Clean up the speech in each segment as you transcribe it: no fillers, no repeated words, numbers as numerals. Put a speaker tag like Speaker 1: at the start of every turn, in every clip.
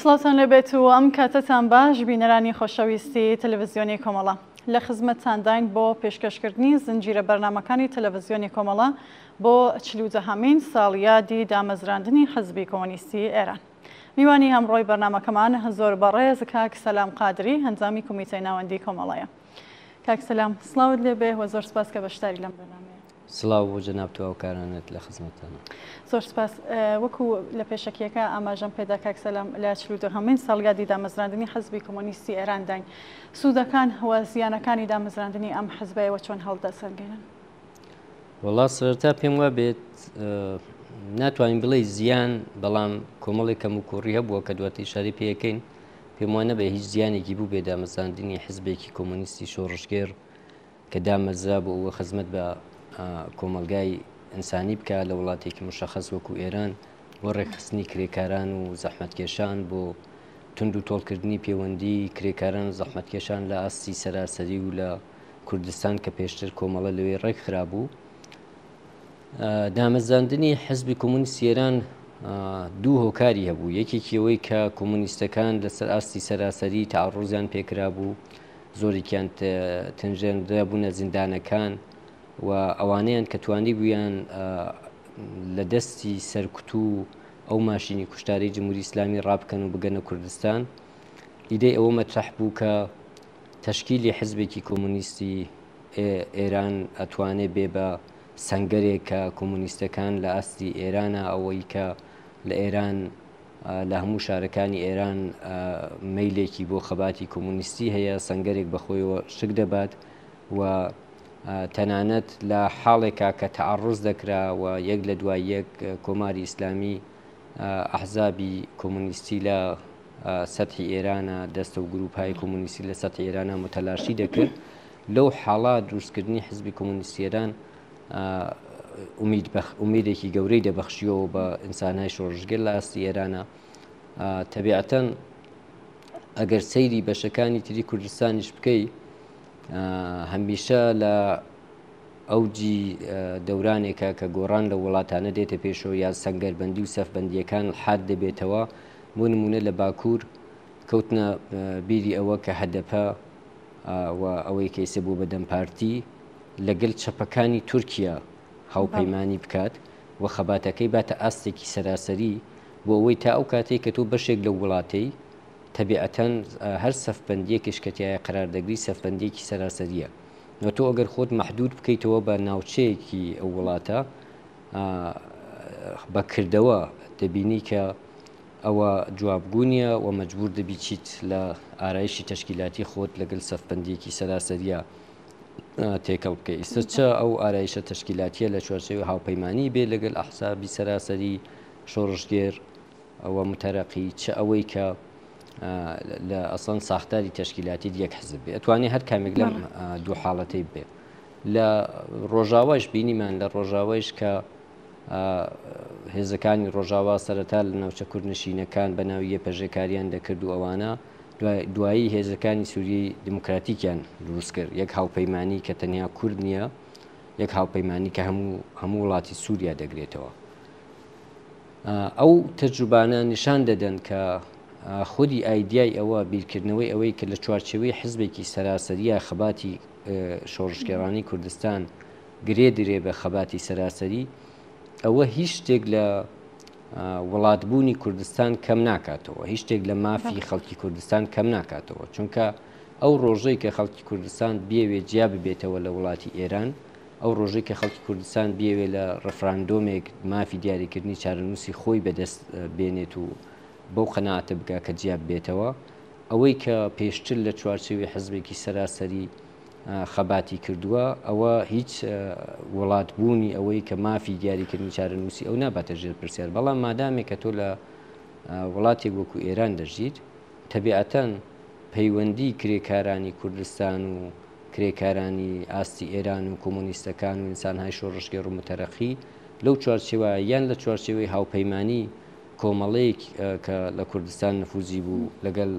Speaker 1: سڵاتان لەبێت و ئەم کاتتان باش بینەرانی خۆشەویستی تەلەڤیزیۆنی کۆمەڵە لە خزمەتتانداین بۆ پێشکەشکردنی زنجیرە بەرنامەکانی تەلەڤیزیۆنی کۆمەڵە بۆ 42هەمین ساڵیادی دامەزراندنی حزبی کۆمۆنیستی ئێران. میوانی هەمڕۆی بەرنامەکەمان زۆر بەڕێز کاک سەلام قادری هەنجامی کۆمیتەی ناوەندی کۆمەڵەیە. کاک سەلام سڵاوت لێبێ و زۆر سپاس کە بەشداری لەم بەرنامەیە.
Speaker 2: سڵاو بۆ جەناب تو ئەوکارانت لە خزمەتتانە.
Speaker 1: زۆر سپاس. وەکو لە پێشەکیەکە ئاماژەم پێدا کاک سەلام لە 42هەمین ساڵیادی دامەزراندنی حزبی کۆمۆنیستی ئێران داین. سوودەکان و زیانەکانی دامەزراندنی ئەم حزبەیەوە چۆن هەڵدەسەنگێنن؟
Speaker 2: وەڵا سەرەتا پێم وابێت ناتوانین بڵێ زیان، بەڵام کۆمەڵێک کەم و کوڕی هەبووە کە دواتر ئیشارەی پێەکەین. پێم وانە بێ هیچ زیانێکی بوو بێ دامەزراندنی حزبێکی کۆمۆنیستی شۆڕشگێر کە دامەزرا بۆ ئەوە خزمەت بە کۆمەلگای ئینسانی بکە لە وڵاتێکی مشەخەص وەکو ئێران بۆ ڕێکخستنی کرێکاران و زەحمەتکێشان، بۆ تونند و تۆڵکردنی پەیوەندی کرێکاران و زەحمەتکێشان لە ئاستی سەراسەری و لە کوردستان کە پێشتر کۆمەڵە لەوێ ڕێک خرابوو. دامەزراندنی حزبی کۆمۆنیستی ئێران دوو هۆکاری هەبوو. یەکێکی ئەوەی کە کۆمۆنیستەکان لەسەر ئاستی سەراسەری تەعەڕوزیان پێکرا بوو، زۆرێکیان تەنجێنرا بوونە زیندانەکان و ئەوانەیان کە توانی بوویان لە دەستی سەرکوتو ئەو ماشینی کوشتاری جمهوری ئیسلامی ڕابکەن و بگەنە کوردستان. ئیدەی ئەوە مەترەح بوو کە تەشکیلی حزبێکی کۆمۆنیستی ئێران ئەتوانێت بێ بە سەنگەرێک کە کۆمۆنیستەکان لە ئاستی ئێرانە، ئەوەی کە لە ئێران لە هەموو شارەکانی ئێران مەیلێکی بۆ خەباتی کۆمۆنیستی هەیە، سەنگەرێک بەخۆیەوە شک دەبات و تەنانەت لە حاڵێکا کە تەعەڕوز دەکرا و یەک لە دوای یەک کۆماری ئیسلامی ئەحزابی کۆمۆنیستی لە سەتحی ئێرانە، دەستە و گروپهای کۆمۆنیستی لە سەتحی ئێرانە متەلاشی دەکرد. لەو حاڵات دروستکردنی حزبی کۆمۆنیستی ئێران ئومیدێکی گەورەی دەبەخشیەوە بە ئینسانهای شۆڕژگەر لە ئاستی ئێرانە. تەبیعەتەن ئەگەر سەیری بەشەکانی تری کوردستانیش بکەی، هەمیشە لە ئەوجی دەورانێکە کە گۆڕان لە وڵاتانە دێتە پێشەوە یا سەنگەربەندی و سەفبەندیەکان حاد دەبێتەوە. بۆ نمونە لە باکوور کەوتنە بیری ئەوە کە هەدەپە و ئەوەی کەیسە بوو بە دەمپارتی لەگەڵ چەپەکانی تورکیا هاوپەیمانی بکات و خەباتەکەی باتە ئاستێکی سەراسەری بۆ ئەوەی تا ئەو کاتێک کە تۆ بەشێک لە وڵاتەی تەبیعەتەن هەر سەفبەندیەکیش کە تایە قەراردەگری سەفبەندیەکی سەراسەریە. نۆ تۆ ئەگەر خۆت مەحدود بکەیتەوە بە ناوچەیەکی ئەو وڵاتە، بەکردەوە دەبینی کە ئەوە جوابگونیە و مەجبور دەبیچیت لە ئارایشی تەشکیلاتی خۆت لەگەڵ سەفبەندیەکی سەراسەریە تێکەڵ بکەی. ئێستا چە ئەو ئارایشە تەشکیلاتیە لە چوارچێوی هاوپەیمانی بێ لەگەڵ ئەحزابی سەراسەری شۆڕژگێر ئەوە متەرەقی، چ ئەوەی کە لە ئەسڵەن ساختاری تەشکیلاتی یەک حزب بێ. ئەتوانێت هەر کامێک لەم دوو حاڵەتەی بێ. لە ڕۆژاواش بینیمان لە ڕۆژاوایش کە هێزەکانی ڕۆژاوا سەرەتا لە ناوچە کوردنشینەکان بە ناوی یەپەژێکاریان دەکرد و ئەوانە دوایی هێزەکانی سووریی دموکراتیکیان دروست کرد. یەک هاوپەیمانی کە تەنیا کورد نییە، یەک هاوپەیمانی کە هەموو وڵاتی سووریا دەگرێتەوە. ئەو تەجروبانە نیشان دەدەن کە خودی ئایدیای ئەوە بیرکردنەوەی ئەوەی کە لە چوارچێوەی حزبێکی سەراسەریە خەباتی شۆڕژگێڕانی کوردستان گرێ درێ بە خەباتی سەراسەری، ئەوە هیچ شتێک لە وڵاتبوونی کوردستان کەم ناکاتەوە، هیچ شتێک لە مافی خەڵکی کوردستان کەم ناکاتەوە. چونکە ئەو ڕۆژەی کە خەڵکی کوردستان بێوێ جیا ببێتەوە لە وڵاتی ئێران، ئەو ڕۆژەی کە خەڵکی کوردستان بێوێ لە ڕەفراندۆمێک مافی دیاریکردنی چارەنووسی خۆی بەدەست بێنێت و بەو قەناعەتە بگا کە جیا ببێتەوە، ئەوەی کە پێشتر لە چوارچێوی حزبێکی سەراسەری خەباتی کردووە، ئەوە هیچ وڵاتبوونی ئەوەی کە مافی دیاریکردنی چارەنووسی ئەو ناباتە ژێر پرسیار. بەڵام مادامێک کە تۆ لە وڵاتێک وەکو ئێران دەژیت، تەبیعەتەن پەیوەندی کرێکارانی کوردستان و کرێکارانی ئاستی ئێران و کۆمۆنیستەکان و ئینسانهای شۆڕژگێڕ و متەرەقی لەو چوارچێوە یان لە چوارچێوەی هاوپەیمانی کۆمەڵەیەک کە لە کوردستان نفوزی بوو لەگەڵ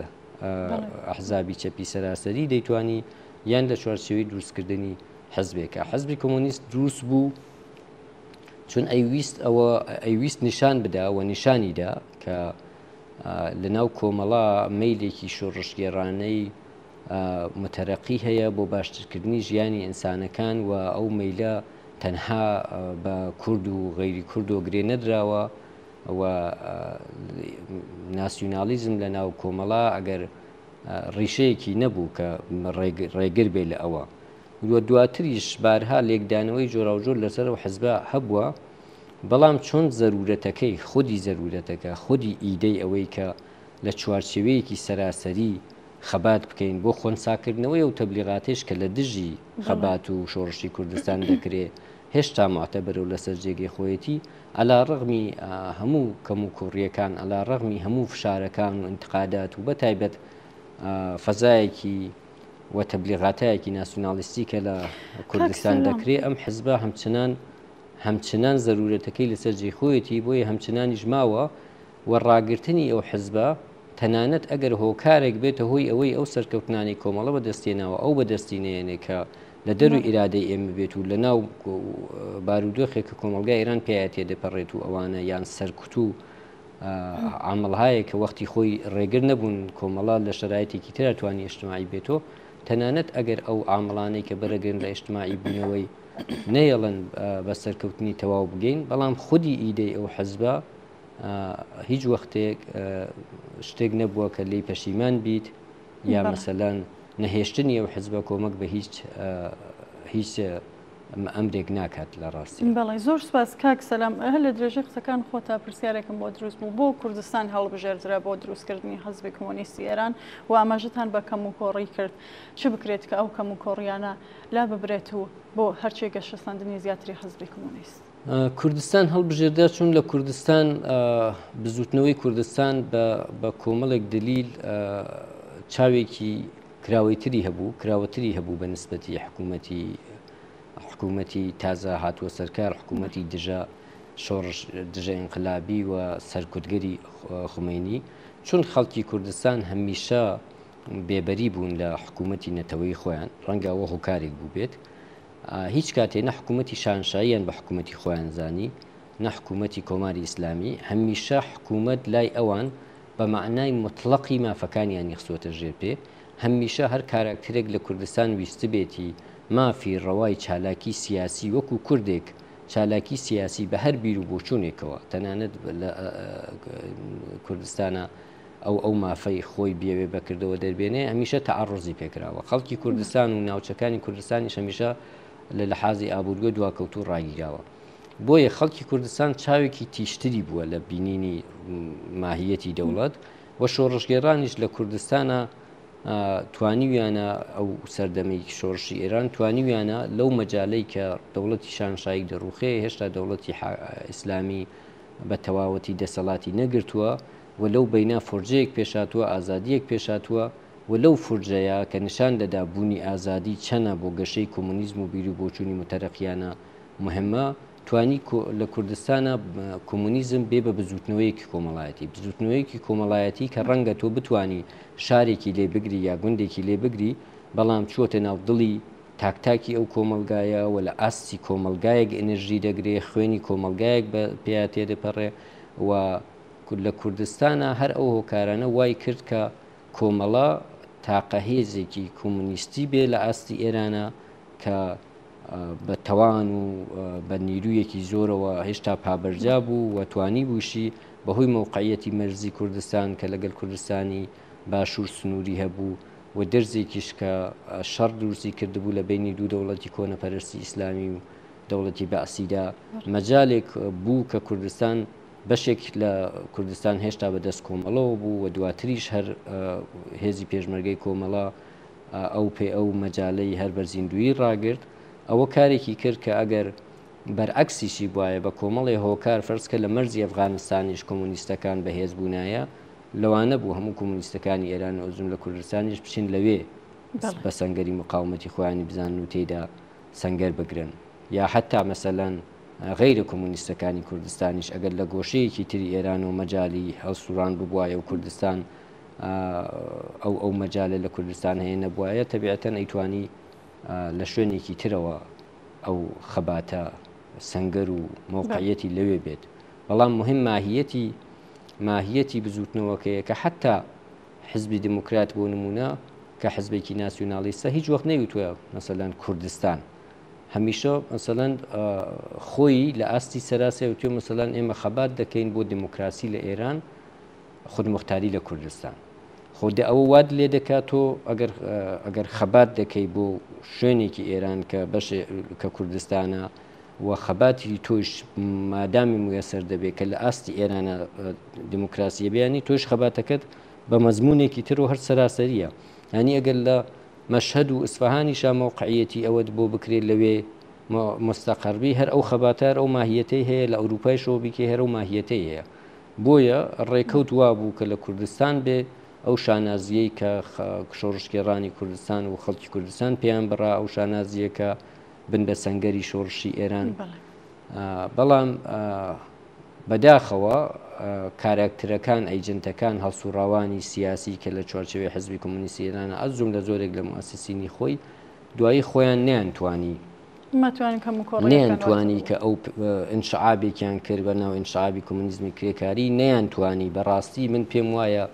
Speaker 2: ئەحزابی چەپی سەراسەری دەیتوانی یان لە چوارچێوەی دروستکردنی حزبێکە. حزبی کۆمۆنیست دروست بوو چون ئەیویست نیشان بدا و نیشانیدا کە لەناو کۆمەڵا مەیلێکی شۆڕشگێڕانەی متەرەقی هەیە بۆ باشترکردنی ژیانی ئینسانەکان و ئەو مەیلە تەنها بە کورد و غەیری کورد و گرێ نەدراوە و ناسیۆنالیزم لە ناو کۆمەڵا ئەگەر ڕیشەیەکی نەبوو کە ڕێگر بێ لە ئەوە وە دواتریش بارها لێکدانەوەی جۆرا و جۆر لەسەر و حزبە هەبووە بەڵام چۆن زەرورەتەکەی خودی زەرورەتەکە خودی ئیدەی ئەوەی کە لە چوارچێوەیەکی سەراسەری خەبات بکەین بۆ خۆنساکردنەوەی و تەبلیغاتێش کە لە دژی خەبات و شۆڕشی کوردستان دەکرێت هێشتا معتەبەر و لەسەر جێگەی خۆیەتی ئەلا ڕەغمی هەموو کەم و کوڕیەکان ئەلا ڕەغمی هەموو فشارەکان و انتقادات و بەتایبەت فەزایەکی و تەبلیغاتایەکی ناسیۆنالیستی کە لە کوردستان دەکرێت ئەم حزبە هەمچنان زەرورەتەکەی لەسەر جێخۆیەتی بۆیە هەمچنانیش ماوە و ڕاگررتنی ئەو حزبە تەنانەت ئەگەر هۆکارێک بێتە هۆی ئەوەی ئەو سەرکەوتنانی کۆمەڵە بەدەستێنەوە ئەو بەدەستینێنێ کە لە دەروی ئیرادەی ئێمە بێت و لە ناو بارودۆخێک کە کۆمەلگای ئێران پێایە تێدەپەڕێت و ئەوانە یان سەرکوت و عامڵهایە کە وەختی خۆی ڕێگر نەبوون کۆمەڵا لە شرایەتێکی تر توانی ئیجتیماعی بێتەوە تەنانەت ئەگەر ئەو عامڵانەی کە بەرەگرن لە ئیجتیماعی بوونەوەی نەیەڵن بە سەرکەوتنی تەواو بگەین بەڵام خودی ئیدەی ئەو حەزبە هیچ وەختێک شتێک نەبووە کە لی پەشیمان بیت یا مەسەلەن نەهێشتنی ئەو حزبە کۆمەک بە هیچ ئەمرێک ناکات لە ڕاستی.
Speaker 1: بەڵێ زۆر سپاس کاک سەلام هەر لە درێژەی قسەکان خۆتا پرسیارێکم بۆ دروست بوو بۆ کوردستان هەڵبژێردرا بۆ دروستکردنی حەزبی کۆمۆنیستی ئێران و ئاماژەتان بە کەم و کۆڕی کرد چ بکرێت کە ئەو کەم و کۆڕیانە لا ببرێت و بۆ هەرچێک گەشەسەندنی زیاتری حەزبی کۆمۆنیست.
Speaker 2: کوردستان هەڵبژێردا چون لە کوردستان بزوتنەوەی کوردستان بە کۆمەڵێک دلیل چاوێکی کراوەیتری هەبوو کراوەتری هەبوو بە نسبەتی حکوومەتی تازە هاتووە سەرکار حکوومەتی دژە ئینقلابی و سەرکوتگەری خومینی چون خەڵکی کوردستان هەمیشە بێبەری بوون لە حکوومەتی نەتەوەی خۆیان ڕەنگە ئەوە هۆکارێک بوو بێت هیچ کاتێ نە حکوومەتی شانشاییان بە حکوومەتی خۆیان زانی نە حکوومەتی کۆماری ئیسلامی هەمیشە حکوومەت لای ئەوان بە معنای مطلقی مافەکانیان یخسوۆتە ژێر پێ هەمیشە هەر کاراکترێک لە کوردستان ویستە بێتی مافی ڕەوای چالاکی سیاسی وەکو کوردێک چالاکی سیاسی بە هەر بیر و بۆچوونێکەوە تەنانەت لە کوردستانە ئەو مافەی خۆی بێوێ بەکردەوە دەربێنێ هەمیشە تەعەڕوزی پێکراوە خەڵکی کوردستان و ناوچەکانی کوردستانی هەمیشە لە لەحازی ئابوورگە دواکەوت و ڕاگیراوە بۆیە خەڵکی کوردستان چاوێکی تیشتری بووە لە بینینی ماهیەتی دەوڵەت و شۆڕشگێڕانیش لە کوردستانە توانیویانە ئەو سەردەمەی شۆڕشی ئێران توانیویانە لەو مەجالەی کە دەوڵەتی شانشایی دەڕوخێ هێشتا دەوڵەتی ئیسلامی بە تەواوەتی دەسەڵاتی نەگرتووە و لەو بەینا فورجەیەک پێشاتووە ئازادیەک پێشاتووە و لەو فورجەیە کە نیشان دەدا بوونی ئازادی چەنە بۆ گەشەی کۆمونیزم و بیر و بۆچوونی متەرەقیانە مهمە توانی لە کوردستانە کۆمونیزم بێ بە بزوتنەوەیەکی کۆمەڵایەتی بزوتنەوەیەکی کۆمەڵایەتی کە ڕەنگە تۆ بتانی شارێکی لێ بگری یا گوندێکی لێ بگری بەڵام چۆتە ناو دڵی تاکتاکی ئەو کۆمەلگایە و لە ئاستی کۆمەلگایەک ئەنرژی دەگرێ خوێنی کۆمەلگایەک بە پێیا تێدەپەڕێ و لە کوردستانە هەر ئەو هۆکارانە وای کرد کە کۆمەڵە تاقە هێزێکی کۆمونیستی بێ لە ئاستی ئێرانە کە بە تەوان و بە نیرویەکی زۆرەوە هێشتا پابەرجا بوو و توانی بووشی بەهۆی موقعیەتی مەرزی کوردستان کە لەگەڵ کوردستانی باشوور سنووری هەبوو و دەرزێکیش کە شەڕ دروستی کردبوو لە بینی دوو دەوڵەتی کۆنەپەرستی ئیسلامی و دەوڵەتی بەعسیدا مەجالێک بوو کە کوردستان بەشێک لە کوردستان هێشتا بەدەست کۆمەڵەوە بوو و دواتریش هەر هێزی پێشمەرگەی کۆمەڵە ئەو مەجالەی هەر بەرزیندویی ڕاگرت ئەوە کارێکی کرد کە ئەگەر بەرعەکسیشی بواە بە کۆمەڵی هۆکار فەرزکە لە مەرزی ئەفغانستانیش کۆمونیستەکان بەهێز بوونایە لەوانە بوو هەموو کۆمونیستەکانی ئێران ئۆزم لە کوردستانیش بچین لەوێ بە سەنگەری مقاومەتی خۆیانی بزانن و تێیدا سەنگەر بگرن یا حتا مەسەلەن غیرە کۆمونیستەکانی کوردستانیش ئەگەر لە گۆشەیەکی تری ئێران و مەجای هەڵسوڕان ببوایە و کوردستان ئەو مەجالە لە کوردستان هەیە نەبوایە تەبیعەتەن ئەیتوانی لە شوێنێکی ترەوە ئەو خەباتە سەنگەر و موقعیەتی لەوێ بێت بەڵام مهم ماهیەتی ماهیەتی بزوتنەوەکەیە کە حتا حزبی دموکرات بۆ نمونە کە حزبێکی ناسیۆنالیستە هیچ وەخت نەیوتووە مەسەلەن کوردستان هەمیشە مەسەلەن خۆی لە ئاستی سەراسە وتوێ مەسەلەن ئێمە خەبات دەکەین بۆ دموکراسی لە ئێران خودمختاری لە کوردستان خۆدە ئەوە واد لێ دەکات تۆ ئەگەر خەبات دەکەی بۆ شوێنێکی ئێران کە بەشێ کە کوردستانە و خەباتی تۆش مادامی مویەسەر دەبێت کە لە ئاستی ئێرانە دموکراسی بیانی تۆش خەباتەکەت بە مەزمونێکی تر و هەر سەراسەریە ینی ئەگەر لە مەشهەد و ئیسفەهانی شامەوقعیەتی ئەوەت بۆ بکرێت لەوێ مستەقەربی هەر ئەو خەباتار ئەو ماهیەتەی هەیە لە ئەوروپای شۆبیکە هەر ئەو ماهیەتەی هەیە بۆیە ڕێکەوت وا بوو کە لە کوردستان بێ ئەو شانازیەی کە شۆڕشکێڕانی کوردستان و خەڵکی کوردستان پێیان بڕا ئەو شانازیە کە بن بە سەنگەری شۆڕشی ئێران بەڵام بەداخەوە کاراکترەکان ئەیجنتەکان هەڵسوڕاوانی سیاسی کە لە چوارچەوەی حزبی کۆمونیستی ئێرانە ئەزوم لە زۆرێک لە موسسینی خۆی دوایی خۆیان نەیانتوانی نەیانتوانی کە ئەو ئینشعابێکیان کرد بە ناو ئینشعابی کۆمونیزمی کرێکاری نەیانتوانی بەڕاستی من پێم وایە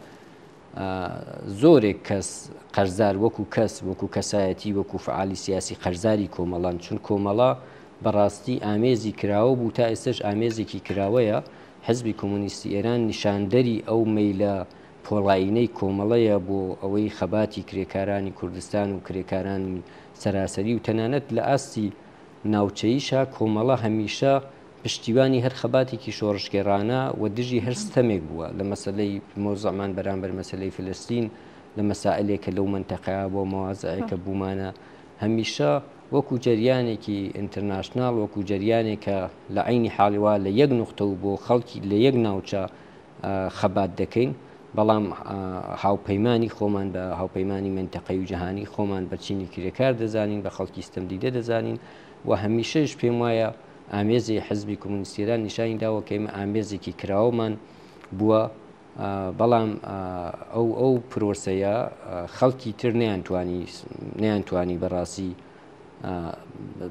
Speaker 2: زۆرێک کەس قەرزار وەکو کەس وەکو کەسایەتی وەکو فعالی سیاسی قەرزاری کۆمەڵان چون کۆمەڵە بەڕاستی ئامێزی کراوە بوو تا ئێستش ئامێزێکی کراوەیە حزبی کۆمونیستی ئێران نیشاندەری ئەو مەیلە پۆڵاینەی کۆمەڵەیە بۆ ئەوەی خەباتی کرێکارانی کوردستان و کرێکارانی سەراسەری و تەنانەت لە ئاستی ناوچەیشە کۆمەڵە هەمیشە پشتیوانی هەر خەباتێکی شۆڕشگێڕانە و دژی هەر ستەمێک بووە لە مەسلەی مۆزەعمان بەرامبەر مەسلەی فلستین لە مەسائلێکە لەو منتەقەیە بۆ مەوازعەکە بوومانە هەمیشە وەکو جەریانێکی ئینتەرناشناڵ وەکو جەریانێکە لە عینی حاڵیوا لە یەک نوختە و بۆ خەڵکی لە یەک ناوچە خەبات دەکەین بەڵام هاوپەیمانی خۆمان بە هاوپەیمانی منتەقەی و جەهانی خۆمان بە چینی کرێکار دەزانین بە خەڵکی ستەمدیدە دەزانین و هەمیشەش پێم وایە ئامێزی حزبی کۆمونیستیەران نیشانی داوە کە ئێمە ئامێزێکی کراوەمان بووە بەڵام ئەو پرۆسەیە خەڵکی تر نەیانتوانی بەڕاستی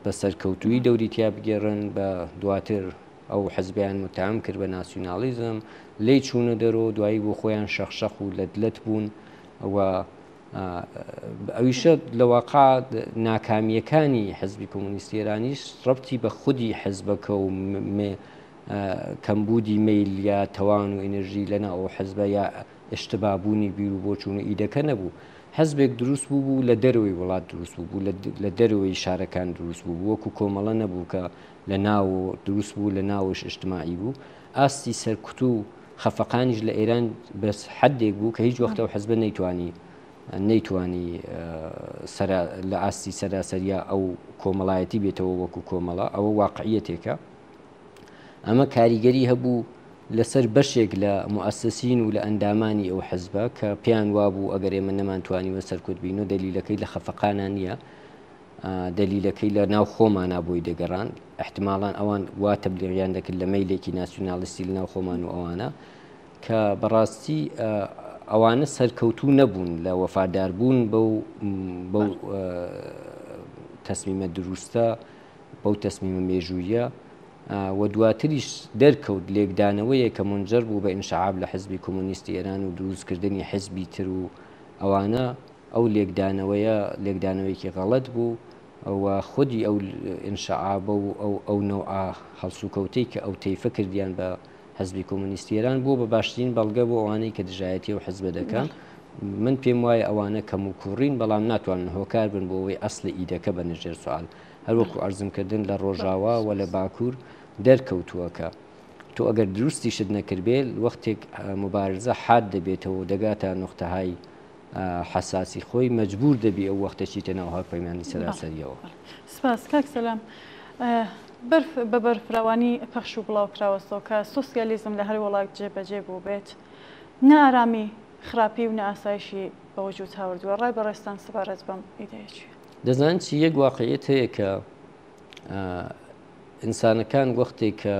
Speaker 2: بە سەرکەوتووی دەوری تیا بگێڕن بە دواتر ئەو حزبیان متهم کرد بە ناسیۆنالیزم لی چوونە دەرۆ دوایی بۆ خۆیان شەخشەخ و لەدلت بوون و ئەویشە لە واقع ناکامیەکانی حزبی کۆمونیستی ئێرانیش ڕەبتی بە خودی حزبەکە و کەمبوودی میل یا تەوان و ئێنەرژی لەنا ئەو حزبە یا ئشتبابوونی بیر و بۆ چوون و ئیدەکە نەبوو حزبێک دروست بوو لە دەروی وڵات دروست بوو لە دەروی شارەکان دروست بوو وەکو کۆمەڵە نەبوو کە لە ناو دروست بوو لە ناوش ئیجتماعی بوو ئاستی سەرکوت و خەفەقانیش لە ئێران بەس حدێک بوو کە هیچ وەختە و حزبە نەیتوانی لە ئاستی سەراسەریە ئەو کۆمەڵایەتی بێتەوە وەکو کۆمەڵە ئەوە واقعیەتێکە ئەمە کاریگەری هەبوو لەسەر بەشێک لە موسسین و لە ئەندامانی ئەو حزبە کە پێیان وابوو ئەگەر ئێمە نەمانتوانیوە سەرکوت بین و دەلیلەکەی لە خەفەقانان نییە دەلیلەکەی لە ناو خۆمانە بۆی دەگەڕان احتماڵان ئەوان وا تەبلیغیان دەکرد لە مەیلێکی ناسیۆنالیستی لە ناو خۆمان و ئەوانە کە بەڕاستی ئەوانە سەرکەوتوو نەبوون لە وەفاداربوون بەو تەسمیمە دروستە بەو تەسمیمە مێژوویە و دواتریش دەرکەوت لێکدانەوەیە کە منجەر بوو بە ئینشعاب لە حزبی کۆمونیستی ئێران و دروستکردنی حزبی تر و ئەوانە ئەو لێکدانەوەیەکی غەڵەت بوو و خودی ئەو ئینشعابە و ئەو نەوعە هەڵسوکەوتەی کە ئەو تەیفە کردیان بە حزبی کۆمونیستی ئێران بۆ بەباشترین بەڵگە بۆ ئەوانەی کە دژایەتی و حزبە دەکەن من پێم وایە ئەوانە کەم و کوڕین بەڵام ناتوانن هۆکار بن بۆ ئەوەی ئەسڵی ئیدەکە بە نەژێر سوال هەروەکو ئەرزمکردن لە ڕۆژاوا و لە باکوور دەرکەوتووەکە تۆ ئەگەر دروستیشت نەکردبێت وەختێک مبارزە حاد دەبێتەوە و دەگاتە نقطەهای حساسی خۆی مەجبور دەبی ئەو وەختەچی تەناو هەڵپەیمانی سەراسەریەوە.
Speaker 1: سپاس کاک سەلام. بە بەرفراوانی پەخش و بڵاوکراوەستەوە کە سۆسیالیزم لە هەر وڵات جێبەجێ بوو بێت نائارامی خراپی و نەئاسایشی بە وجود هاوردووە ڕای بەڕێستان سەبارەت بەم ئیدەیەکی
Speaker 2: دەزانین چی یەک واقعیەت هەیە کە ئینسانەکان وەختێک کە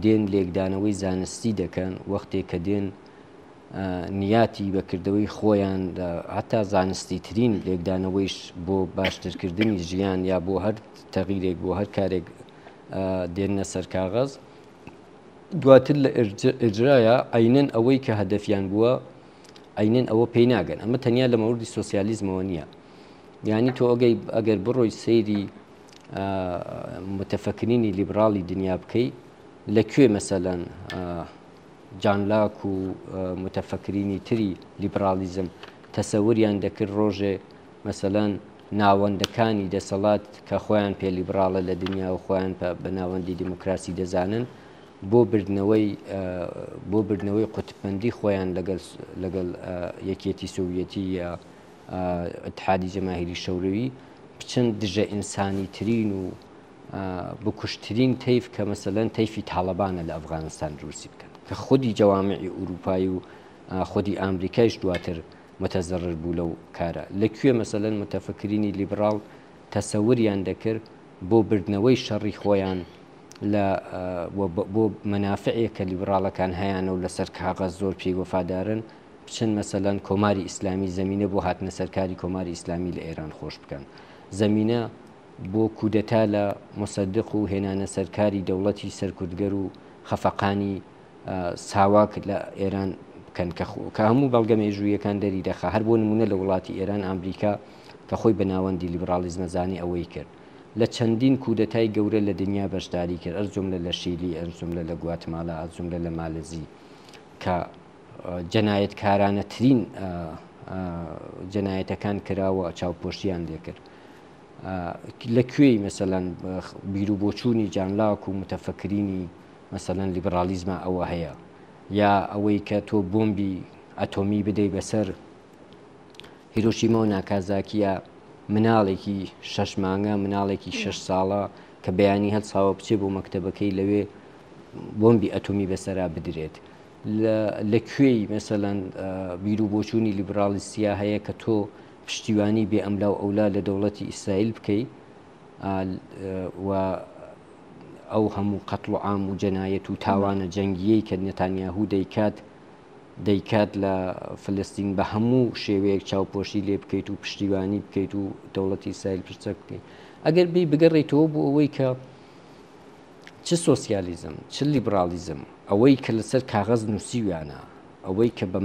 Speaker 2: دێن لێکدانەوەی زانستی دەکەن وەختێک کە دێن نیاتی بەکردەوەی خۆیان هەتا زانستی ترین لێکدانەوەیش بۆ باشترکردنی ژیان یا بۆ هەر تەغیرێک بۆ هەر کارێک دێنە سەر کاغەز دواتر لە ئجرایە ئەینەن ئەوەی کە هەدەفیان بووە ئەینەن ئەوە پێی ناگەن ئەمە تەنیا لە مەوردی سۆسیالیزمەوە نییە یعنی تۆ ئەگەر بڕۆی سەیری متەفەکرینی لیبرالی دنیا بکەی لەکوێ مەسەلەن جان لاک و متەفەکرینی تری لیبرالیزم تەسەوریان دەکرد ڕۆژێ مەسەلەن ناوەندەکانی دەسەڵات کە خۆیان پێ لیبراڵە لە دنیا و خۆیان بە ناوەندی دیموکراسی دەزانن بۆ بردنەوەی قوتببندی خۆیان لەگەڵ یەکێتی سۆڤیەتی یا اتحادی جەماهیری شەوروی بچن دژە ئینسانی ترین و بکوشترین تەیف کە مەسەلەن تەیفی تاڵەبانە لە ئەفغانستان دروستی بکەن کە خودی جەوامعی ئوروپایی و خودی ئامریکایش دواتر متەزەرر بوو لەو کارە لەکوێ مەسەلەن متەفەکرینی لیبراڵ تەسەوریان دەکرد بۆ بردنەوەی شەڕی خۆیان بۆ مەنافعێک کە لیبراڵەکان هەیەە و لەسەر کاغەز زۆر پێی وەفادارن بچن مەسەلەن کۆماری ئیسلامی زەمینە بۆ هاتنە سەرکاری کۆماری ئیسلامی لە ئێران خۆش بکەن زەمینە بۆ کودەتا لە مصدق و هێنانە سەرکاری دەوڵەتی سەرکردگەر و خەفەقانی ساواک لە ئێران بکەن کە هەموو بەڵگە مێژوویەکان دەری دەخە هەر بۆ نمونە لە وڵاتی ئێران ئەمریکا کە خۆی بە ناوەندی لیبرالیزمەزانی ئەوەی کرد لە چەندین کودەتای گەورە لە دنیا بەشداری کرد ئەرجۆملە لە شیلی ئەرجۆملە لە گواتمالا ئەرجۆملە لە مالەزی کە جەنایەتکارانەترین جەنایەتەکان کراوە چاوپۆشتیان لێکرد لەکوێی مەسەلەن بیر و بۆچوونی جان لاک و متەفەکرینی مەسەلەن لیبرالیزمە ئەوە هەیە یا ئەوەی کە تۆ بۆمبی ئەتۆمی بدەی بەسەر هیرۆشیما و ناکازاکیە مناڵێکی 6 مانگە مناڵێکی 6 ساڵە کە بەیانی هەڵساوە بچێ بۆ مەکتەبەکەی لەوێ بۆمبی ئەتۆمی بەسەرا بدرێت لەکوێی مەسەلەن بیر و بۆچوونی لیبرالیستیا هەیە کە تۆ پشتیوانی بێ ئەملا و ئەولا لە دەوڵەتی ئیسرائیل بکەیت و ئەو هەموو قەتڵ و عام و جەنایەت و تاوانە جەنگیەی کە نێتانیاهوو دەیکات لە فلستین بە هەموو شێوەیەک چاوپۆشی لێ بکەیت و پشتیوانی بکەیت و دەوڵەتی ئیسرائیل پشتە بکەیت ئەگەر بگەڕێیتەوە بۆ ئەوەی کە چ سۆسیالیزم چ لیبرالیزم ئەوەی کە لەسەر کاغەز نووسیویانە ئەوەی کە بە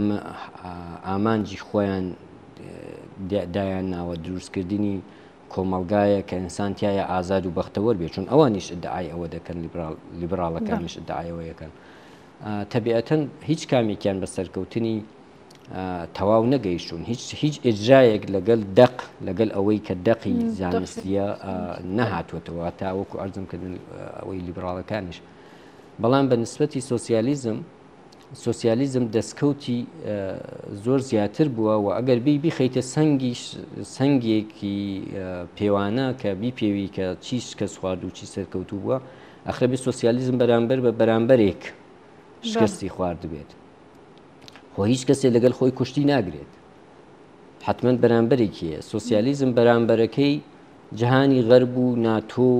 Speaker 2: ئامانجی خۆیان دایان ناوە دروستکردنی کۆمەلگایە کە ئینسانتیایە ئازاد و بەختەوەر بێت چون ئەوانیش ئەدعای ئەوە دەکەن لیبراڵەکانیش ئەدعایەوە یەکەن تەبیعەتەن هیچ کامێکیان بە سەرکەوتنی تەواو نەگەیشتون هیچ ئێجرایەک لەگەڵ ئەوەی کە دەقی زانستیە نەهاتوەتەوە تا وەکو ئەرزمکردن ئەوەی لیبراڵەکانیش بەڵام بە نسبەتی سۆسیالیزم دەستکەوتی زۆر زیاتر بووە و ئەگەر بیخەیتە سەنگێکی پێوانە کە بیپێوی کە چیش کەس خوارد و چی سەرکەوتو بووە ئەخرەبی سۆسیالیزم بەرامبەر بە بەرامبەرێک شکستی خوارد بێت خۆ هیچ کەسێ لەگەڵ خۆی کوشتی ناگرێت حتمما بەرامبەرێکیە سۆسیالیزم بەرامبەرەکەی جیهانی غەرب و ناتۆ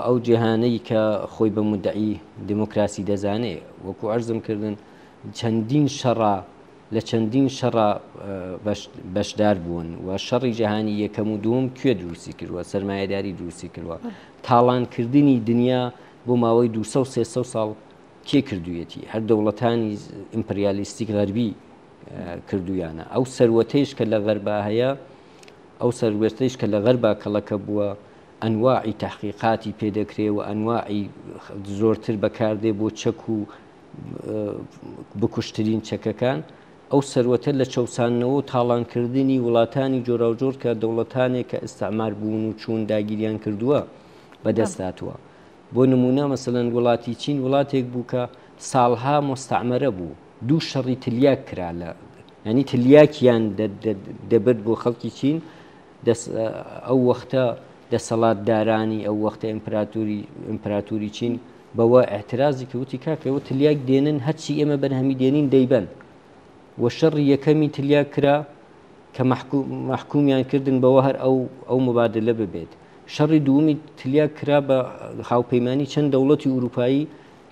Speaker 2: ئەو جیهانەی کە خۆی بە مودعی دیموکراسی دەزانێ وەکو ئەرزم کردن لە چەندین شەڕە بەشدار بوون و شەڕی جیهانی یەکەم و دووەم کوێ دروستی کردووە سەرمایەداری دروستی کردووە تاڵانکردنی دنیا بۆ ماوەی 200-300 ساڵ کێ کردوویەتی هەر دەوڵەتانی ئیمپریالیستیک غەربی کردویانە ئەو سەروەتەیش کە لە غەربا هەیە ئەو سەروەتەیش کە لە غەربا کەڵەکە بووە ئەنواعی تحقیقاتی پێدەکرێ و ئەنواعی زۆرتر بەکاردێ بۆ چەک و بکوشترین چەکەکان ئەو سەروەتە لە چەوسانەوە و تاڵانکردنی وڵاتانی جۆراوجۆر کە دەوڵەتانێک کە ئستعمار بوون و چوون داگیریان کردووە بەدەستاتوە بۆ نمونە مەسەلەن وڵاتی چین وڵاتێک بوو کە ساڵها مستعمەرە بوو دوو شەڕی تلیاک کرا لە ینی تلیاکیان دەبرد بۆ خەڵکی چین ئەو وەختە دەسەڵاتدارانی ئەو وەختە ئیمپراتوری چین بەوە ئاعترازی کەوتی کاکەوە تلیاک دێنن هەرچی ئێمە بەرهەمی دێنین دەیبەن وە شەڕی یەکەمی تلیاک کرا کە محکومیان کردن بەوە هەر ئەو مبادلە ببێت شەڕی دووەمی تلیاک کرا بە هاوپەیمانی چەند دەوڵەتی ئوروپایی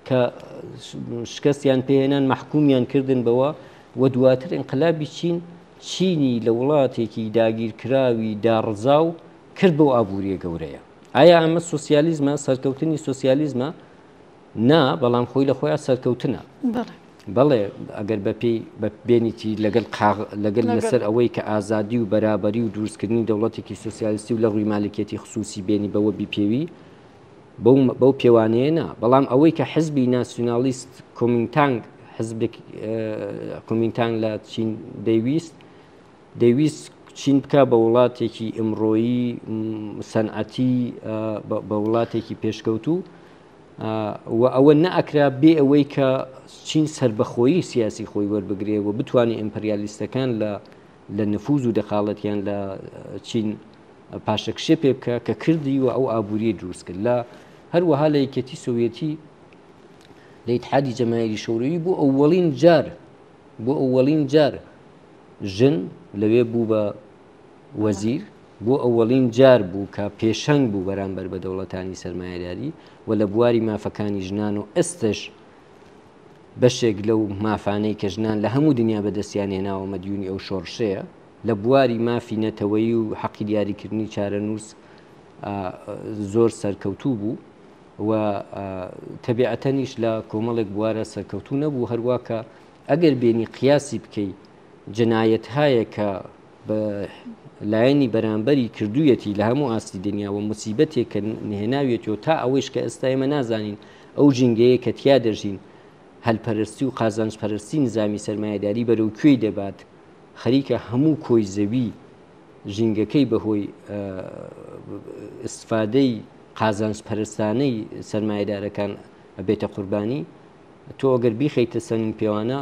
Speaker 2: کە شکستیان پێهێنان محکومیان کردن بەوە و دواتر ئینقلابی چینی لە وڵاتێکی داگیرکراوی داڕزاو کرد بۆ ئابووریە گەورەیە ئایا ئەمە سۆسیالیزمە سەرکەوتنی سۆسیالیزمە نا بەڵام خۆی لە خۆیان سەرکەوتنە بەڵێ ئەگەر بە بێنیتی لەگەل لەسەر ئەوەی کە ئازادی و بەرابەری و دروستکردنی دەوڵەتێکی سوسیالیستی و لە ڕووی مالکێتی خصوصی بێنی بەوە بیپێوی بەو پێوانەیە نا بەڵام ئەوەی کە حزبی ناسیۆنالیست کۆمینتانگ حزبێک کۆمینتانگ لە چین دەیویست چین بکە بە وڵاتێکی ئمڕۆیی سەنعەتی بە وڵاتێکی پێشکەوتوو و ئەوە نەئەکرا بێ ئەوەی کە چین سربەخۆیی سیاسی خۆی وەربگرێ و بتوانێت ئیمپەریالیستەکان لە نفوذ و دەخاڵەتیان لە چین پاشەکشێ پێ بکە کە کردی و ئەو ئابووری دروست کرد لە هەروەها لە یەکێتی سۆڤێتی لە ئیتحادی جەماهیری شۆڕەوی بۆ ئەووەڵین جار ژن لەوێ بوو بە وەزیر بۆ ئەووەڵین جار بوو کە پێشەنگ بوو بەرامبەر بە دەوڵەتانی سەرمایەداری و لە بواری مافەکانی ژنان و ئێستش بەشێک لەو مافانەی کە ژنان لە هەموو دنیا بەدەستیان هێناوە مەدیونی ئەو شۆڕشەیە لە بواری مافی نەتەوەیی و حەقی دیاریکردنی چارەنووس زۆر سەرکەوتوو بوو و تەبیعەتەنیش لە کۆمەڵێک بوارە سەرکەوتوو نەبوو هەروە کە ئەگەر بێنی قیاسی بکەی جنایەت هەیە کە بە لایەنی بەرامبەری کردوویەتی لە هەموو ئاستی دنیا و موسیبەتێک کە نهێناوێتەوە تا ئەوەیش کە ئێستا ئێمە نازانین ئەو ژینگەیە کە تیا دەژین هەلپەرستی و قازانجپەرستی نظامی سەرمایەداری بەرەو کوێی دەبات خەریکە هەموو کۆی زەوی ژینگەکەی بەهۆی ئستفادەی قازانجپەرستانەی سەرمایەدارەکان ئەبێتە قوربانی تۆ ئەگەر بیخەیتە سەنین پێوانە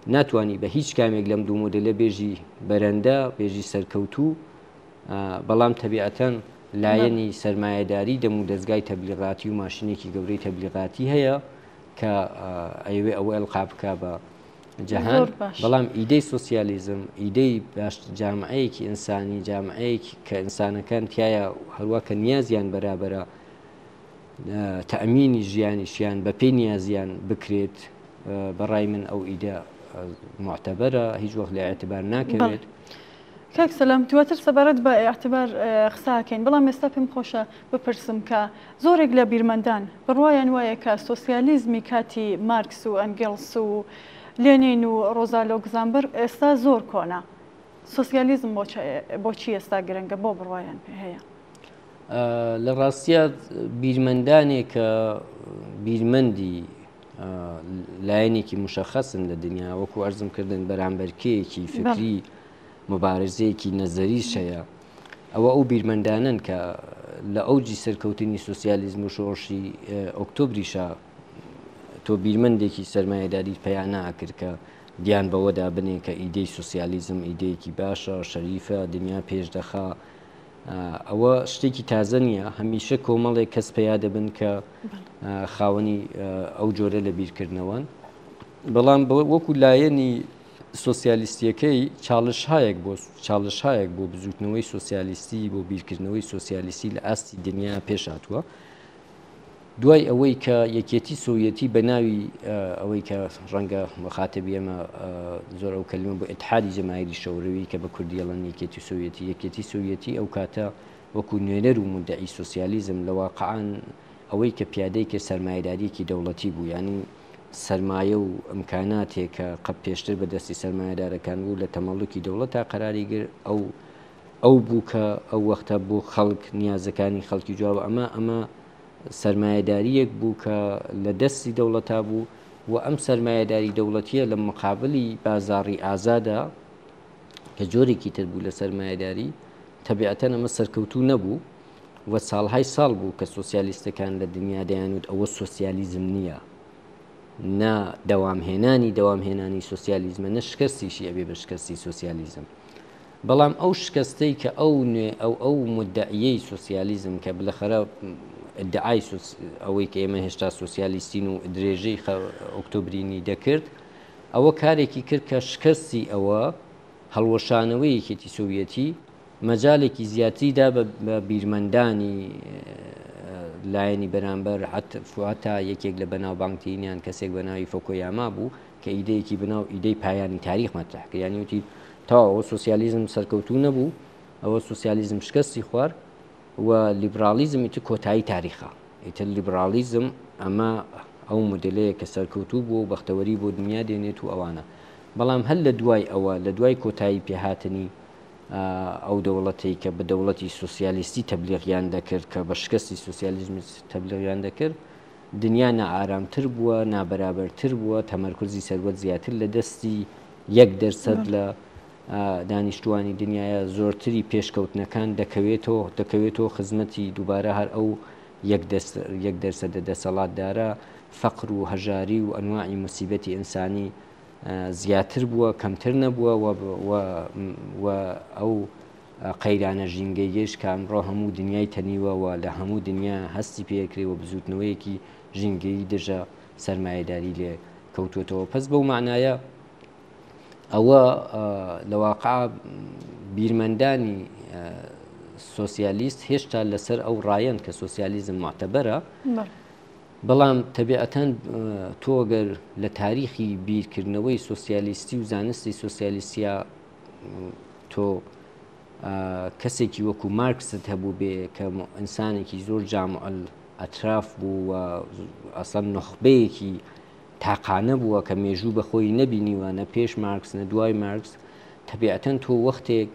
Speaker 2: ناتوانانی بە هیچ کامێک لەم دوو مۆدلە بێژی بەرەندە بێژی سەرکەوتوو بەڵام تەبیعەتەن لایەنی سەرمایەداری دەم و دەستگای تەبلیغاتی و ماشینێکی گەورەی تەبلیغاتی هەیە کە ئەوێ ئەوە ئەلقا بکا بە جەهان بەڵام ئیدەی سۆسیالیزم ئیدەی باش جامعەیەکی ئینسانی جامعەیەکی کە ئینسانەکان تایە هەروە کە نیازیان بەرابەرە تەئەمینی ژیانیشیان بە پێی نیازیان بکرێت بەڕای من ئەو ئیدە معتەبەرە هیچ وەخت لە ئاعتیبار ناکەوێت
Speaker 1: کاک سەلام دواتر سەبارەت بە ئاعتیبار قساکەین بەڵام ئێستا پێم خۆشە بپرسم کە زۆرێک لە بیرمەندان بڕوایان وایە کە سۆسیالیزمی کاتی مارکس و ئەنگێڵس و لێنین و ڕۆزا لۆکزامبەرگ ئێستا زۆر کۆنا سۆسیالیزم بۆچی ئێستا گرنگە بۆ بڕوایان پێ هەیە
Speaker 2: لە ڕاستیە بیرمەندانێک کە بیرمەندی لایەنێکی مشەخەسن لە دنیا وەکو ئەرزم کردن بەرامبەرکەیەکی فکری مبارزەیەکی نەزەری شەیە ئەوە ئەو بیرمەندانن کە لە ئەوجی سەرکەوتنی سۆسیالیزم و شۆڕشی ئۆکتۆبریشە تۆ بیرمەندێکی سەرمایەداری پەیان ناکرد کە دیان بەوەدا بنێ کە ئیدەی سۆسیالیزم ئیدەیەکی باشە شەریفە دنیا پێش دەخا ئەوە شتێکی تازە نییە هەمیشە کۆمەڵێک کەس پێیا دەبن کە خاوەنی ئەو جۆرە لە بیرکردنەوەن بەڵام وەکو لایەنی سۆسیالیستیەکەی چاڵشهایەک بۆ بزوتنەوەی سۆسیالیستی بۆ بیرکردنەوەی سۆسیالیستی لە ئاستی دنیا پێش هاتووە دوای ئەوەی کە یەکێتی سۆڤێتی بە ناوی ئەوەی کە ڕەنگە مخاتەبی ئێمە زۆر ئەو کەلمە بۆ ئیتحادی جەماهیری شەوڕەوی کە بە کوردی ئەڵەن یەکێتی سۆڤێتی ئەو کاتە وەکو نوێنەر و مودعی سۆسیالیزم لە واقعان ئەوەی کە پیادەی کرد سەرمایەداریەکی دەوڵەتی بوو ینی سەرمایە و ئەمکاناتێک کە قەت پێشتر بەدەستی سەرمایەدارەکان بوو لە تەمەڵکی دەوڵەتا قەراری گر ئەو بوو کە ئەو وەختە بۆ خەڵک نیازەکانی خەڵکی جواب ئەمە سەرمایەداریەک بوو کە لە دەستی دەوڵەتا بوو و ئەم سەرمایەداری دەوڵەتیە لە مقابلی بازاڕی ئازادا کە جۆرێکی تر بوو لە سەرمایەداری تەبیعەتەن ئەمە سەرکەوتوو نەبوو و ساڵهای ساڵ بوو کە سۆسیالیستەکان لە دنیا دەیانوت ئەوە سۆسیالیزم نییە نا دەوامهێنانی سۆسیالیزمە نە شکستیشی ئەبێ بە شکستی سۆسیالیزم بەڵام ئەو شکستەی کە ئەو مدعیەی سۆسیالیزم کە بلەخەرە ادعای ئەوەی کە ئێمە هێشتا سۆسیالیستین و درێژەی ئۆکتۆبرینی دەکرد ئەوە کارێکی کرد کە شکستی ئەوە هەڵوەشانەوەی یەکێتی سۆڤێتی مەجالێکی زیاتریدا بە بیرمەندانی لایەنی بەرامبەر حتا یەکێک لە بەناوبانگترینیان کەسێک بە ناوی فۆکۆیاما بوو کە ئیدەیەکی بناو ئیدەی پایانی تاریخ مەطرح کرد یانی وتی تەواو سۆسیالیزم سەرکەوتوو نەبوو ئەوە سۆسیالیزم شکستی خوارد و لیبرالیزم ئیتر کۆتایی تاریخە ئیتر لیبرالیزم ئەمە ئەو مدلەیە کە سەرکەوتوو بوو و بەختەوەری بۆ دنیا دێنێت و ئەوانە بەڵام هەر لە دوای ئەوە لە دوای کۆتایی پێهاتنی ئەو دەوڵەتی کە بە دەوڵەتی سوسیالیستی تەبلیغیان دەکرد کە بە شکستی سوسیالیزمی تەبلیغیان دەکرد دنیا نائارامتر بووە نابەرابەرتر بووە تەمەرکوزی سەروەت زیاتر لە دەستی 1% لە دانیشتوانی دنیاە زۆرتری پێشکەوتنەکان دەکەوێتەوە خزمەتی دووبارە هەر ئەو 1% دەسەڵاتدارە فەقر و هەژاری و ئەنواعی موسیبەتی ئینسانی زیاتر بووە کەمتر نەبووە و ئەو قەیرانە ژینگەی گەیشت کە ئەمڕۆ هەموو دنیای تەنیوە و لە هەموو دنیا هەستی پێکرێەوە بزوتنەوەیەکی ژینگەی دژە سەرمایهداری لێ کەوتوێتەوە پس بەو معنایە ئەوە لەواقع بیرمەندانی سۆسیالیست هێشتا لەسەر ئەو ڕایەن کە سۆسیالیزم معتەبەرە بەڵام تەبیعەتەن تۆگەر لە تاریخی بیرکردنەوەی سۆسیالیستی و زانستی سۆسیالیستیا تۆ کەسێکی وەکو مارکست هەبوو بێ کە ئینسانێکی زۆر جامع ئەتراف بوو و ئەسڵ نخبەیەکی تاقانە بووە کە مێژوو بەخۆی نەبینیوە نە پێش مارکس نە دوای مارکس تەبیعەتەن تۆ وەختێک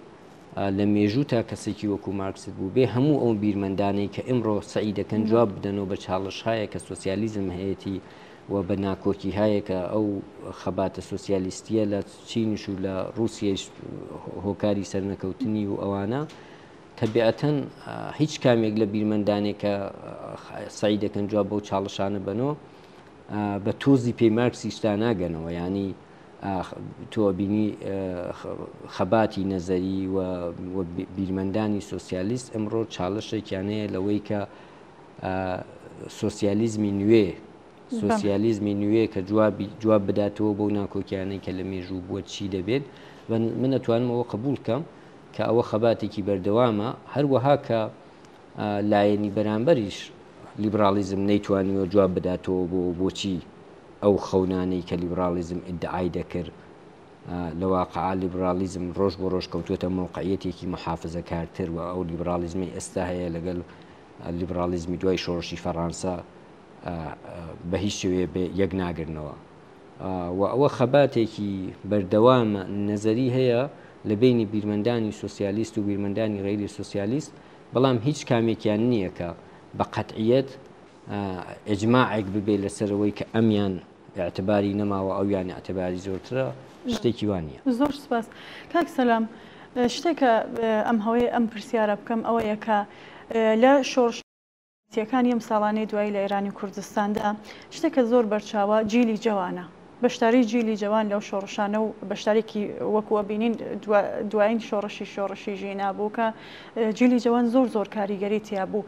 Speaker 2: لە مێژوو تا کەسێکی وەکو مارکست بوو بێ هەموو ئەو بیرمەندانەی کە ئمڕۆ سعی دەکەن جواب بدەنەوە بە چاڵشهایە کە سۆسیالیزم هەیەی و بە ناکۆکی هەیە کە ئەو خەباتە سۆسیالیستیە لە چینش و لە رووسیەش هۆکاری سەرنەکەوتنی و ئەوانە تەبیعەتەن هیچ کامێک لە بیرمەندانێک کە سعی دەکەن جواب بەو چاڵشانە بنەوە بە تۆزی پێی مارکسی شتا ناگەنەوە ینی تۆ بینی خەباتی نەزەری و بیرمەندانی سۆسیالیست ئەمڕۆ چاڵشێکیانەیە لەوەی کە سۆسیالیزمی نوێ کە جواب بداتەوە بەو ناکۆکیانەی کە لە مێژوو بووە چی دەبێت من ئەتوانمەوە قبول کەم کە ئەوە خەباتێکی بەردەوامە هەروەها کە لایەنی بەرامبەریش لیبرالیزم نەیتوانیوە جواب بداتەوە بۆچی ئەو خەونانەی کە لیبرالیزم ئیدعای دەکرد لە واقعا لیبرالیزم ڕۆژ بۆ ڕۆژ کەوتوێتە موقعیەتێکی محافزەکارتر و ئەو لیبرالیزمی ئێستا هەیە لەگەڵ لیبرالیزمی دوای شۆڕشی فەڕەنسا بە هیچ شێوێ یەک ناگرنەوە و ئەوە خەباتێکی بەردەوامە نەزەری هەیە لە بینی بیرمەندانی سۆسیالیست و بیرمەندانی غەیری سۆسیالیست بەڵام هیچ کامێکیان نییە کە بە قەتعیەت ئیجماعێک ببێ لەسەرەوەی کە ئەمیان اعتباری نەماوە ئەویان اعتباری زۆرترە شتێکی وانە
Speaker 1: زۆر سپاس کاک سەلام شتێکە ئەم هەوەی ئەم پرسیارە بکەم ئەوەیە کە لە شۆڕشیەکانی ئەم ساڵانەی دوای لە ئێرانی کوردستاندا شتێکە زۆر بەرچاوە جیلی جوانە بەشداری جیلی جوان لەو شۆڕشانە و بەشدارێکی وەکووە بینین دوایین شۆڕشی ژینا بوو کە جیلی جوان زۆر کاریگەری تیا بوو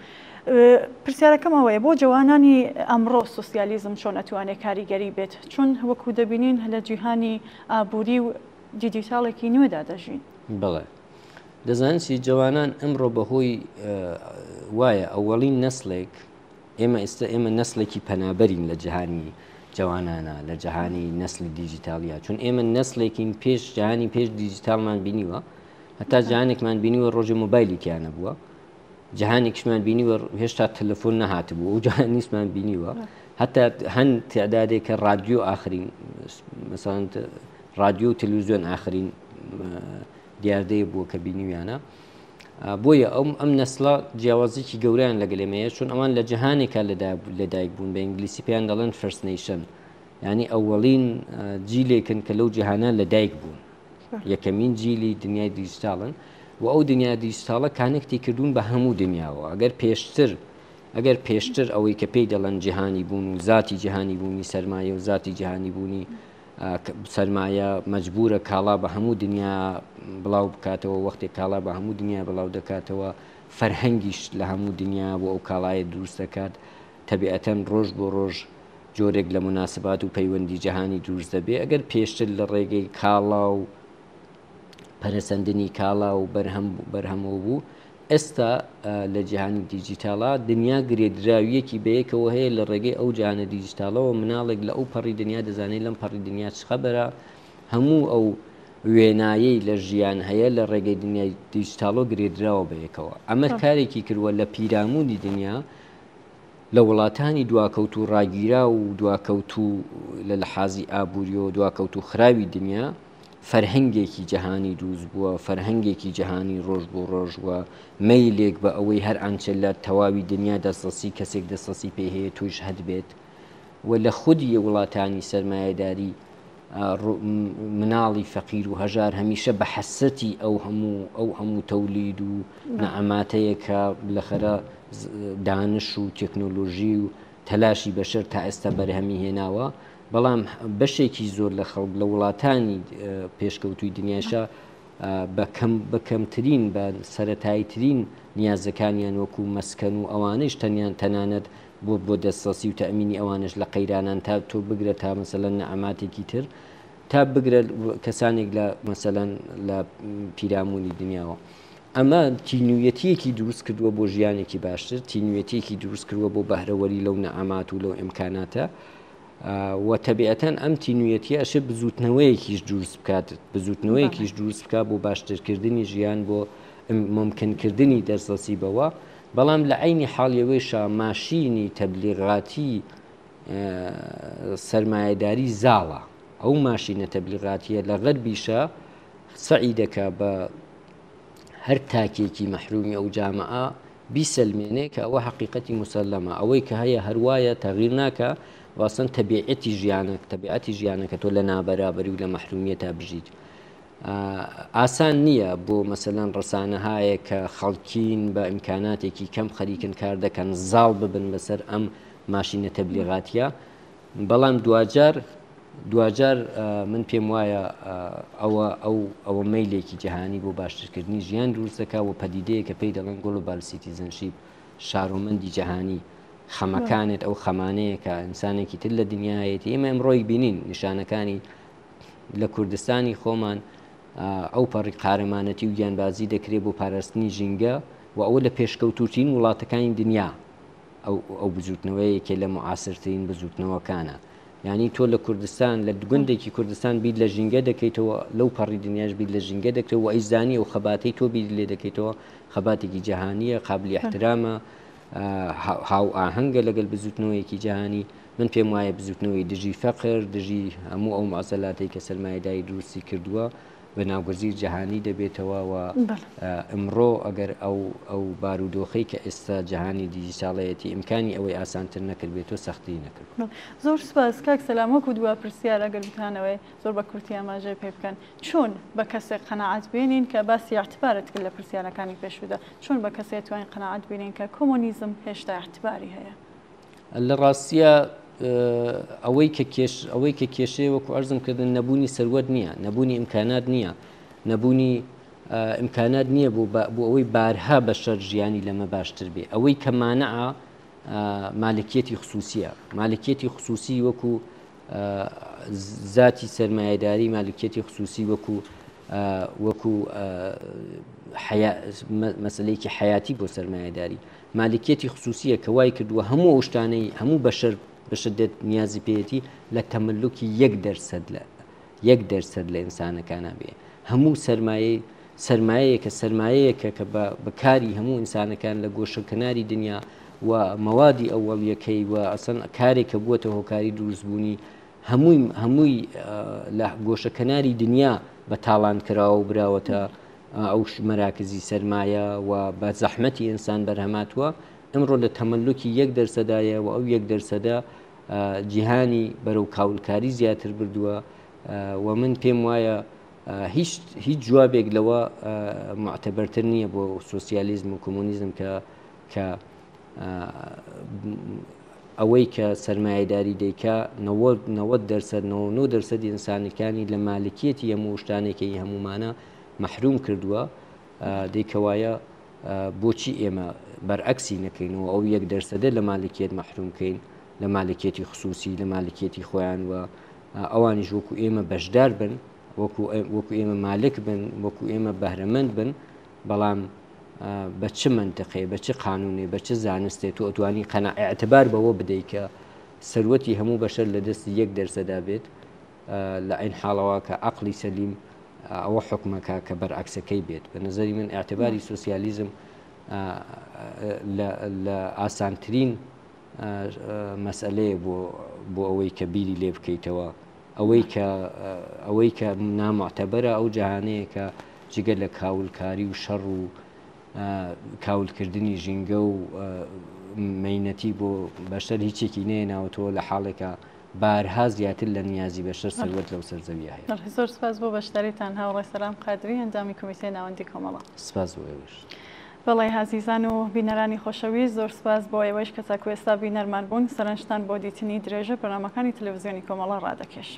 Speaker 1: پرسیارەکەم ئەوەیە بۆ جوانانی ئەمڕۆ سۆسیالیزم چۆن ئەتوانێت کاریگەری بێت چون وەکو دەبینین لە جیهانی ئابووری و دیجیتاڵێکی نوێدا دەژین
Speaker 2: بڵێ دەزانسی جوانان ئەمڕۆ بەهۆی وایە ئەوەڵین نەسلێک ئێمە نەسلێکی پەنابەرین لە جیهانی جوانانە لە جیهانی نەسلی دیجیتالیا چون ئێمە نەسلێکین پێش جیهانی پێش دیجیتالمان بینیوە هەتا جیهانێکمان بینیوە ڕۆژی مۆبایلیکیانە بووە جیهانێکشمان بینیوە هێشتا تەلەفۆن نەهات بوو و جیهان نیستمان بینیوە هەتا هەند تعدادێک کە رادیۆ ئاخرین مثلا رادیۆ و تەلەڤیزیۆن ئاخرین دیاردەیە بووە کە بینیویانە بۆیە ئەم نەسڵە جیاوازێکی گەوریان لەگەڵ ئێمەیە چون ئەوان لە جیهانێکە لەدایک بوون بە ئینگلیسی پێیان دەڵێن فەرست نیشن ینی ئەوەڵین جیلێکن کە لەو جیهانە لەدایک بوون یەکەمین جیلی دنیای دیجیتاڵن و ئەو دنیا دیجیتاڵە کانێکتی کردوون بە هەموو دنیاوە ئەگەر پێشتر ئەوەی کە پێی دەڵێن جیهانی بوون و ذاتی جیهانی بوونی سەرمایە و ذاتی جیهانی بوونی سەرمایە مەجبورە کاڵا بە هەموو دنیا بڵاو بکاتەوە وەختێک کاڵا بە هەموو دنیا بڵاو دەکاتەوە فەرهەنگیش لە هەموو دنیا بۆ ئەو کاڵایە دروست دەکات تەبیعەتەن ڕۆژ بۆ ڕۆژ جۆرێک لە مناسبات و پەیوەندی جیهانی دروست دەبێ ئەگەر پێشتر لە ڕێگەی کاڵا و پەرەسەندنی کاڵا و بەرهەمەوە بوو ئێستا لە جیهانی دیجیتاڵا دنیا گرێدراویەکی بەیەکەوە هەیە لە ڕێگەی ئەو جیهانە دیجیتاڵەوە مناڵێک لە ئەو پەڕی دنیا دەزانێت لەم پەڕی دنیا چ خەبەرە هەموو ئەو وێنایەی لە ژیان هەیە لە ڕێگەی دنیای دیجیتاڵۆ گرێدراوە بەیەکەوە ئەمە کارێکی کردووە لە پیرامونی دنیا لە وڵاتانی دواکەوت و ڕاگیرا و دواکەوت و لە لەحازی ئابوووریەوە دواکەوت و خراوی دنیا فەرهەنگێکی جەهانی دروست بووە، فەرهەنگێکی جەهانی ڕۆژ بۆ ڕۆژ وە مەیلێک بە ئەوەی هەر ئەنچە لە تەواوی دنیا دەسترسی کەسێک دەسترسی پێ هەیە توش هەد بێت و لە خودی وڵاتانی سەرمایەداری مناڵی فەقیر و هەژار هەمیشە بە حەسەتی ئەو هەموو تەولید و نەعەماتەیە کە بالاخەرە دانش و تەکنۆلۆژی و تەلاشی بەشەر تا ئێستا بەرهەمی هێناوە، بەڵام بەشێکی زۆر لە خەڵک لە وڵاتانی پێشکەوتووی دنیاشە بە کەمترین بە سەرەتاییترین نیازەکانیان وەکو مەسکەن و ئەوانش تەنانەت بۆ دەسترسی و تەئمینی ئەوانش لە قەیرانان تا تۆ بگرە تا مەسەلەن نەعەماتێکی تر تا بگرە کەسانێک لە مەسەلەن لە پیرامونی دنیاوە. ئەمە تینویەتیەکی دروست کردووە بۆ ژیانێکی باشتر، تینویەتیەکی دروست کردووە بۆ بەهرەوەری لەو نەعەمات و لەو ئیمکاناتە و تەبیعەتەن ئەم تینویەتیە ئەشە بزوتنەوەیەکیش دروست بکات، بزوتنەوەیەکیش دروست بکات بۆ باشترکردنی ژیان، بۆ ممکنکردنی دەسترسی بەوە. بەڵام لە عینی حاڵیەوەیشە ماشینی تەبلیغاتی سەرمایەداری زاڵە، ئەو ماشینە تەبلیغاتیە لە غەربیشە سعی دەکا بە هەر تاکێکی مەحرومی ئەو جامعە بیسەلمێنێ کە ئەوە حەقیقەتی مسەلەمە، ئەوەی کە هەیە هەروایە تەغییر ناکە واسن تەبیعەتی ژیانەکە تۆ لە نابەرابەری و لە مەحرومیەتا بژیت. ئاسان نییە بۆ مەسەلەن ڕەسانەهایە کە خەڵکین بە ئیمکاناتێکی کەم خەریکن کار دەکەن زاڵ ببن بەسەر ئەم ماشینە تەبلیغاتیە، بەڵام دوجار من پێم وایە ئەوە مەیلێکی جەهانی بۆ باشترکردنی ژیان دروست دەکا و پەدیدەیە کە پێی دەڵێن گلۆبال سیتیزنشیپ، شارۆمەندی جەهانی خەمەکانت ئەو خەمانەیە کە ئینسانێکی تر لە دنیاەتی ئێمە ئەمڕۆی بینین نیشانەکانی لە کوردستانی خۆمان ئەو پەڕی قارەمانەتی و گیانبازی دەکرێت بۆ پاراستنی ژینگە و ئەوە لە پێشکەوتوترین وڵاتەکانی دنیا ئەو بزوتنەوەیەکێ لە معاسرترین بزوتنەوەکانە. یعنی تۆ لە کوردستان لە گوندێکی کوردستان بیت لە ژینگە دەکەیتەوە، لەو پەڕی دنیاش بیت لە ژینگە دەکرێت و ئەیزانی و خەباتەی تۆ بیت لێ دەکەیتەوە خەباتێکی جەهانیە، قابلی احترامە، هاو ئاهەنگە لەگەڵ بزوتنەوەیەکی جەهانی. من پێم وایە بزوتنەوەی دژی فەقر، دژی هەموو ئەو مەعزەلاتی کە سەرمایەداری دروستی کردووە بە ناوگەزیر جەهانی دەبێتەوە و ئەمڕۆ ئەگەر ئەو بارودۆخەی کە ئێستا جەهانی دیجیتاڵەتی ئیمکانی ئەوەی ئاسانتر نەکرد بێتەوە سەختی نەکرد.
Speaker 1: زۆر سپاس کاک سەلام، وەکو دووە پرسیار ئەگەر بتانەوەی زۆر بە کورتی ئاماژەی پێ بکەن، چۆن بە کەسێک قەناعەت بێنین کە باسی اعتبارت کرد لە پرسیارەکانی پێشودا، چۆن بە کەسێک توانین قەناعەت بێنین کە کۆمۆنیزم هێشتا اعتباری هەیە؟
Speaker 2: لە ڕاستیە ئەوەی کە کێشەیە وەکو عەرزم کردن نەبوونی سەروەر نییە، نەبوونی ئیمکانات نییە، نەبوونی ئیمکانات نییە بۆ ئەوەی بارها بەشەر ژیانی لەمە باشتر بێ. ئەوەی کە مانعە مالکیەتی خصوصیە، مالکیەتی خصوصی وەکو ذاتی سەرمایەداری، مالکیەتی خصوصی وەکو مەسلەیەکی حیاتی بۆ سەرمایەداری، مالکیەتی خصوصیە کە وای کردووە هەموو ئەو شتانەی هەموو بەشەر بەشدێت نیازی پێێتی لە تەمەلوکی 1% لە ئینسانەکانە بێ. هەموو سەرمایەیە کە بەکاری هەموو ئینسانەکان لە گۆشەکناری دنیا و مەوادی ئەوەڵیەکەی و ئەسەن کارێکە بووەتە هۆکاری دروستبوونی هەمووی لە گۆشەکناری دنیا بە تاڵان کراوە و براوەتە ئەو مەراکزی سەرمایە و بە زەحمەتی ئینسان بەرهەماتوە. ئەمڕۆ لە تەمەلوکی 1%دایە و ئەو 1% جیهانی بەرەو کاولکاری زیاتر بردووە و من پێم وایە هیچ جوابێک لەوە معتەبەرتر نییە بۆ سۆسیالیزم و کۆمۆنیزم کە ئەوەی کە سەرمایەداری دەیکا 90% ئینسانەکانی لە مالکیەتی هەموو شتانێکی هەمومانە مەحروم کردووە. دەیکەوایە بۆچی ئێمە بەرعەکسی نەکەینەوە ئەو 1% لە مالکیت مەحرومکەین، لە مالکیەتی خصوصی، لە مالکیەتی خۆیان و ئەوانیش وەکو ئێمە بەشدار بن، وەکو ئێمە مالک بن، وەکو ئێمە بەهرەمەند بن، بەڵام بە چ منتەقێ، بە چ قانونێ، بە چ زانستێت و ئەتوانی ئەعتبار بەوە بدەیت کە سەروەتی هەموو بەشەر لە دەستی 1% بێت لە عین حاڵەوە کە عەقڵی سەلیم ئەوە حکومەکە کە بەرعەکسەکەی بێت. بە نەزەری من ئاعتباری سۆسیالیزم لە ئاسانترین مەسئلەیە بۆ ئەوەی کە بیری لێ بکەیتەوە ئەوەی کە نامعتەبەرە ئەو جیهانەیە کە جگە لە کاولکاری و شەڕ و کاولکردنی ژینگە و مەینەتی بۆ بەشەر هیچێکی نێناوەتەوە لە حاڵێکە بارها زیاتر لە نیازی بەشەر سەروەت لەو سەرزەویە هەیە.
Speaker 1: زۆر سپاس بۆ بەشداریتان هاوڕێ سەلام قادری ئەنجامی کۆمیسیۆنی ناوەندی کۆمەڵە.
Speaker 2: سپاس بۆ ئێوەش.
Speaker 1: بەڵێ هازیزان و بینەرانی خۆشەویست زۆر سپاس بۆ ئێوەش کە تاکو ئێستا بینەرمان بوون. سەرنجتان بۆ دیتنی درێژە بەرنامەکانی تەلەڤیزیۆنی کۆمەڵە ڕادەکێش.